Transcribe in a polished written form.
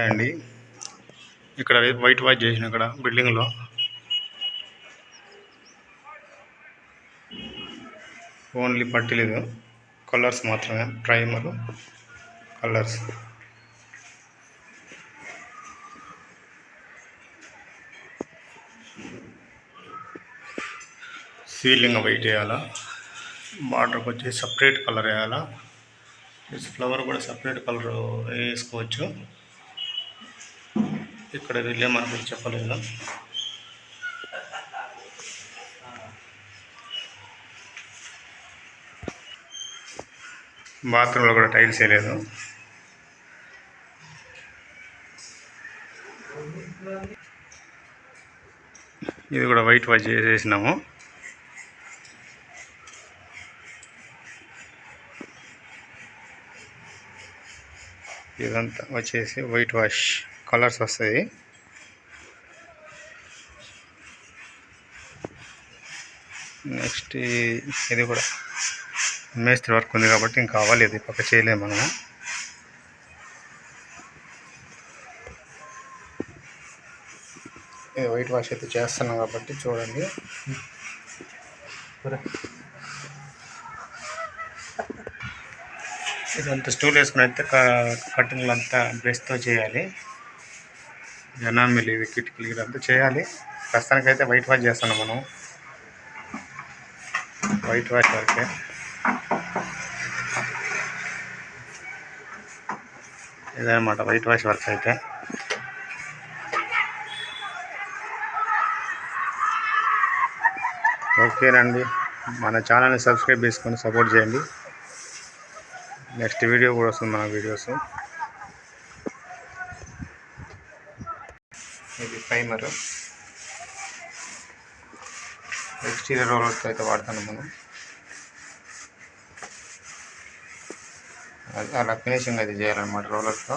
అండి ఇక్కడ white wash చేసిన ఇక్కడ బిల్డింగ్లో ఓన్లీ పట్టి లేదు, కలర్స్ మాత్రమే, ప్రైమర్ కలర్స్. సీలింగ్ వైట్ వేయాలా, బార్డర్కి వచ్చి సపరేట్ కలర్ వేయాలా, ఫ్లవర్ కూడా సపరేట్ కలర్ వేసుకోవచ్చు. ఇక్కడ వెళ్ళే మనకు చెప్పలేదు. బాత్రూంలో కూడా టైల్స్ వేయలేదు. ఇది కూడా వైట్ వాష్ చేసేసినాము. ఇదంతా వచ్చేసి వైట్ వాష్ కలర్స్ వస్తాయి. నెక్స్ట్ ఇది కూడా మేస్త్రి వర్క్ ఉంది కాబట్టి ఇంకా అవ్వలేదు, పక్క చేయలేము మనము. ఇది వైట్ వాష్ అయితే చేస్తున్నాం కాబట్టి చూడండి. ఇదంతా స్టూల్ వేసుకుని అయితే కటింగ్లు అంతా బ్రష్తో చేయాలి. ఎనామిల్ ఇవి కిటికీలు ఇదంతా చేయాలి. ప్రస్తుతానికైతే వైట్ వాష్ చేస్తున్నాం మనం. వైట్ వాష్ వరకే. ఇదన్నమాట వైట్ వాష్ వర్క్ అయితే. ఓకేనండి, మన ఛానల్ని సబ్స్క్రైబ్ చేసుకొని సపోర్ట్ చేయండి. నెక్స్ట్ వీడియో కూడా వస్తుంది మన వీడియోస్. ఇది ప్రైమర్, ఎక్స్టీరియర్ రోలర్తో అయితే వాడతాను మనం. అలా ఫినిషింగ్ అయితే చేయాలన్నమాట రోలర్తో.